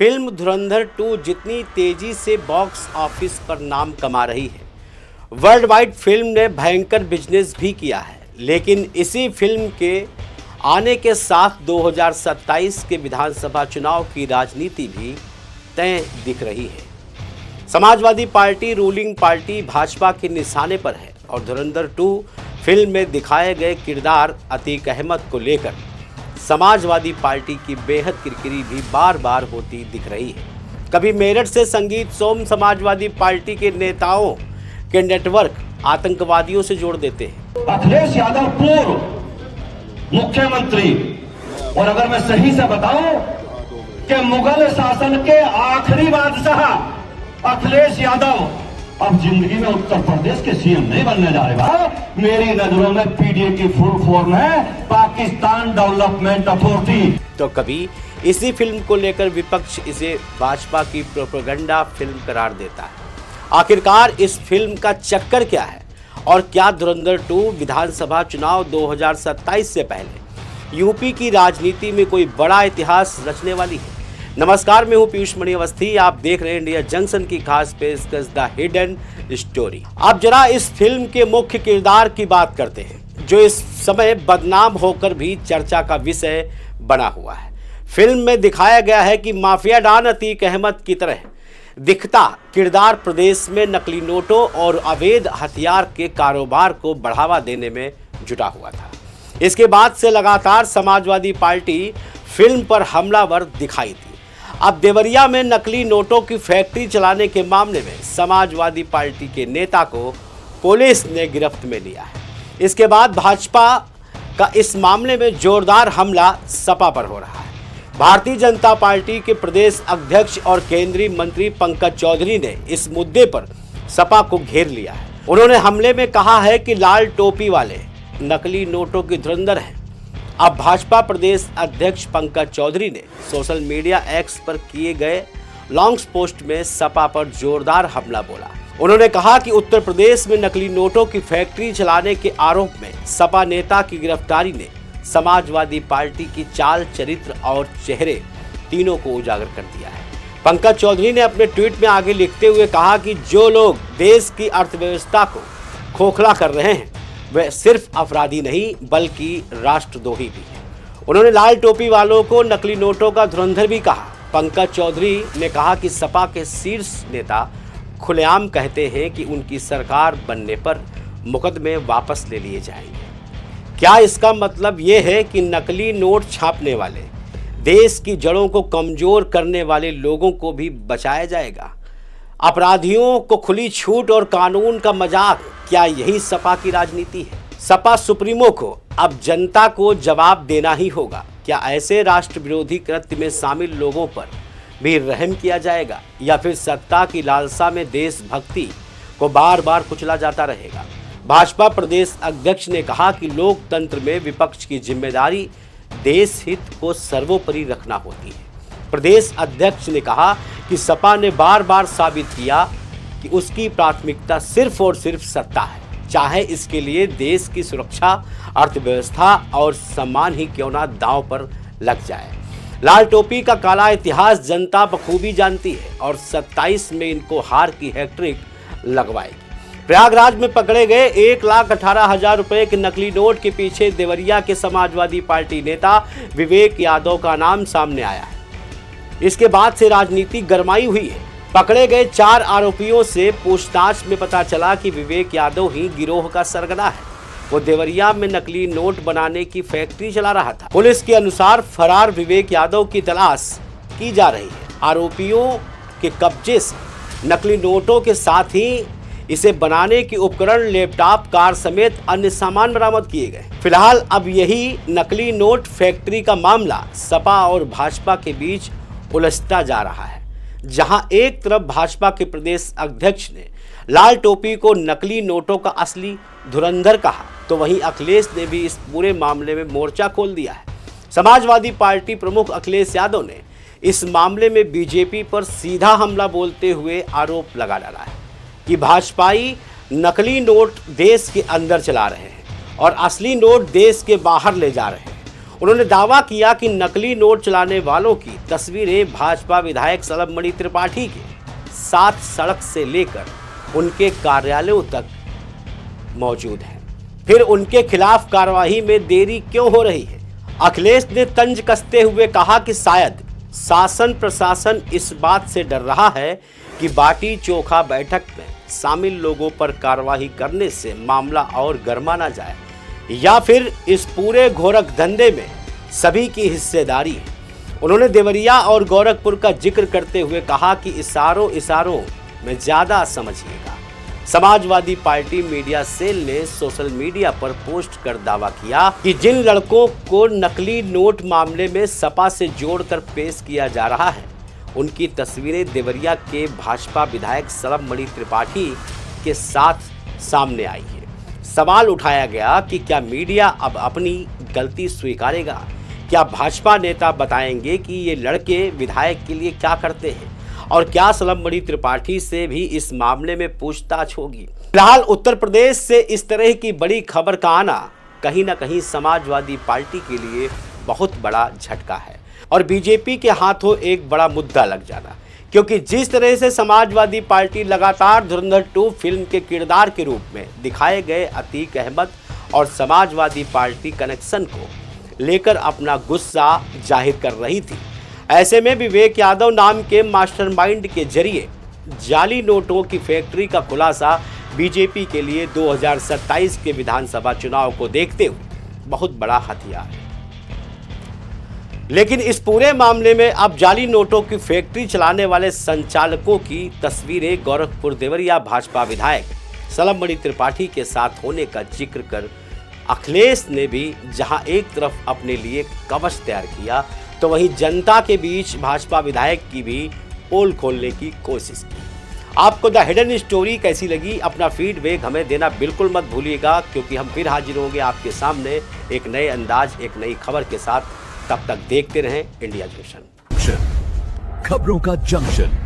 Film धुरंधर 2 जितनी तेजी से बॉक्स ऑफिस पर नाम कमा रही है, वर्ल्ड वाइड फिल्म ने भयंकर बिजनेस भी किया है। लेकिन इसी फिल्म के आने के साथ 2027 के विधानसभा चुनाव की राजनीति भी तय दिख रही है। Samajwadi party ruling party Bhajpa के निशाने पर है और धुरंधर 2 फिल्म में दिखाए गए किरदार अतीक अहमद को लेकर समाजवादी पार्टी की बेहद किरकिरी भी बार बार होती दिख रही है। कभी मेरठ से संगीत सोम समाजवादी पार्टी के नेताओं के नेटवर्क आतंकवादियों से जोड़ देते हैं। अखिलेश यादव पूर्व मुख्यमंत्री, और अगर मैं सही से बताऊं कि मुगल शासन के आखिरी बादशाह अखिलेश यादव अब जिंदगी में उत्तर प्रदेश के सीएम नहीं बनने जा रहे। मेरी नजरों में पीडीए की फुल फॉर्म है पाकिस्तान डेवलपमेंट अथॉरिटी। तो कभी इसी फिल्म को लेकर विपक्ष इसे भाजपा की प्रोपेगेंडा फिल्म करार देता है। आखिरकार इस फिल्म का चक्कर क्या है और क्या धुरंधर 2 विधानसभा चुनाव 2027 से पहले यूपी की राजनीति में कोई बड़ा इतिहास रचने वाली है? नमस्कार, मैं हूं पीयूष मणि अवस्थी। आप देख रहे हैं इंडिया जंक्शन की खास पेशकश द हिडन स्टोरी। आप जरा इस फिल्म के मुख्य किरदार की बात करते हैं जो इस समय बदनाम होकर भी चर्चा का विषय बना हुआ है। फिल्म में दिखाया गया है कि माफिया डॉन अतीक अहमद की तरह दिखता किरदार प्रदेश में नकली नोटों और अवैध हथियार के कारोबार को बढ़ावा देने में जुटा हुआ था। इसके बाद से लगातार समाजवादी पार्टी फिल्म पर हमलावर दिखाई दी। अब देवरिया में नकली नोटों की फैक्ट्री चलाने के मामले में समाजवादी पार्टी के नेता को पुलिस ने गिरफ्त में लिया है। इसके बाद भाजपा का इस मामले में जोरदार हमला सपा पर हो रहा है। भारतीय जनता पार्टी के प्रदेश अध्यक्ष और केंद्रीय मंत्री पंकज चौधरी ने इस मुद्दे पर सपा को घेर लिया है। उन्होंने हमले में कहा है कि लाल टोपी वाले नकली नोटों की धुरंधर हैं। अब भाजपा प्रदेश अध्यक्ष पंकज चौधरी ने सोशल मीडिया एक्स पर किए गए लॉन्ग पोस्ट में सपा पर जोरदार हमला बोला। उन्होंने कहा कि उत्तर प्रदेश में नकली नोटों की फैक्ट्री चलाने के आरोप में सपा नेता की गिरफ्तारी ने समाजवादी पार्टी की चाल, चरित्र और चेहरे तीनों को उजागर कर दिया है। पंकज चौधरी ने अपने ट्वीट में आगे लिखते हुए कहा कि जो लोग देश की अर्थव्यवस्था को खोखला कर रहे हैं वे सिर्फ अपराधी नहीं बल्कि राष्ट्रद्रोही भी हैं। उन्होंने लाल टोपी वालों को नकली नोटों का धुरंधर भी कहा। पंकज चौधरी ने कहा कि सपा के शीर्ष नेता खुलेआम कहते हैं कि उनकी सरकार बनने पर मुकदमे वापस ले लिए जाएंगे। क्या इसका मतलब ये है कि नकली नोट छापने वाले, देश की जड़ों को कमजोर करने वाले लोगों को भी बचाया जाएगा? अपराधियों को खुली छूट और कानून का मजाक, क्या यही सपा की राजनीति है? सपा सुप्रीमो को अब जनता को जवाब देना ही होगा। क्या ऐसे राष्ट्र विरोधी कृत्य में शामिल लोगों पर भी रहम किया जाएगा या फिर सत्ता की लालसा में देशभक्ति को बार बार कुचला जाता रहेगा? भाजपा प्रदेश अध्यक्ष ने कहा कि लोकतंत्र में विपक्ष की जिम्मेदारी देश हित को सर्वोपरि रखना होती है। प्रदेश अध्यक्ष ने कहा कि सपा ने बार बार साबित किया कि उसकी प्राथमिकता सिर्फ और सिर्फ सत्ता है, चाहे इसके लिए देश की सुरक्षा, अर्थव्यवस्था और सम्मान ही क्यों ना दांव पर लग जाए। लाल टोपी का काला इतिहास जनता बखूबी जानती है और 27 में इनको हार की हैट्रिक लगवाएगी। प्रयागराज में पकड़े गए 1,18,000 रुपए के नकली नोट के पीछे देवरिया के समाजवादी पार्टी नेता विवेक यादव का नाम सामने आया है। इसके बाद से राजनीति गरमाई हुई है। पकड़े गए 4 आरोपियों से पूछताछ में पता चला कि विवेक यादव ही गिरोह का सरगना है। वो देवरिया में नकली नोट बनाने की फैक्ट्री चला रहा था। पुलिस के अनुसार फरार विवेक यादव की तलाश की जा रही है। आरोपियों के कब्जे से नकली नोटों के साथ ही इसे बनाने के उपकरण, लैपटॉप, कार समेत अन्य सामान बरामद किए गए। फिलहाल अब यही नकली नोट फैक्ट्री का मामला सपा और भाजपा के बीच उलझता जा रहा है। जहां एक तरफ भाजपा के प्रदेश अध्यक्ष ने लाल टोपी को नकली नोटों का असली धुरंधर कहा, तो वहीं अखिलेश ने भी इस पूरे मामले में मोर्चा खोल दिया है। समाजवादी पार्टी प्रमुख अखिलेश यादव ने इस मामले में बीजेपी पर सीधा हमला बोलते हुए आरोप लगा डाला है कि भाजपाई नकली नोट देश के अंदर चला रहे हैं और असली नोट देश के बाहर ले जा रहे हैं। उन्होंने दावा किया कि नकली नोट चलाने वालों की तस्वीरें भाजपा विधायक सलभमणि त्रिपाठी के साथ सड़क से लेकर उनके कार्यालयों तक मौजूद हैं। फिर उनके खिलाफ कार्रवाई में देरी क्यों हो रही है? अखिलेश ने तंज कसते हुए कहा कि शायद शासन प्रशासन इस बात से डर रहा है कि बाटी चोखा बैठक में शामिल लोगों पर कार्रवाई करने से मामला और गर्मा ना जाए, या फिर इस पूरे घोरक धंधे में सभी की हिस्सेदारी है। उन्होंने देवरिया और गोरखपुर का जिक्र करते हुए कहा कि इशारों में ज्यादा समझिएगा। समाजवादी पार्टी मीडिया सेल ने सोशल मीडिया पर पोस्ट कर दावा किया कि जिन लड़कों को नकली नोट मामले में सपा से जोड़कर पेश किया जा रहा है, उनकी तस्वीरें देवरिया के भाजपा विधायक सलभमणि त्रिपाठी के साथ सामने आई है। सवाल उठाया गया कि क्या मीडिया अब अपनी गलती स्वीकारेगा? क्या भाजपा नेता बताएंगे कि ये लड़के विधायक के लिए क्या करते हैं, और क्या सलभमणि त्रिपाठी से भी इस मामले में पूछताछ होगी? फिलहाल उत्तर प्रदेश से इस तरह की बड़ी खबर का आना कहीं ना कहीं समाजवादी पार्टी के लिए बहुत बड़ा झटका है और बीजेपी के हाथों एक बड़ा मुद्दा लग जाना, क्योंकि जिस तरह से समाजवादी पार्टी लगातार धुरंधर 2 फिल्म के किरदार के रूप में दिखाए गए अतीक अहमद और समाजवादी पार्टी कनेक्शन को लेकर अपना गुस्सा जाहिर कर रही थी, ऐसे में विवेक यादव नाम के मास्टरमाइंड के जरिए जाली नोटों की फैक्ट्री का खुलासा बीजेपी के लिए 2027 के विधानसभा चुनाव को देखते हुए बहुत बड़ा हथियार है। लेकिन इस पूरे मामले में अब जाली नोटों की फैक्ट्री चलाने वाले संचालकों की तस्वीरें गोरखपुर देवरिया भाजपा विधायक सलभमणि त्रिपाठी के साथ होने का जिक्र कर अखिलेश ने भी जहां एक तरफ अपने लिए कवच तैयार किया, तो वहीं जनता के बीच भाजपा विधायक की भी पोल खोलने की कोशिश की। आपको द हिडन स्टोरी कैसी लगी? अपना फीडबैक हमें देना बिल्कुल मत भूलिएगा, क्योंकि हम फिर हाजिर होंगे आपके सामने एक नए अंदाज, एक नई खबर के साथ। तब तक देखते रहें इंडिया जंक्शन, खबरों का जंक्शन।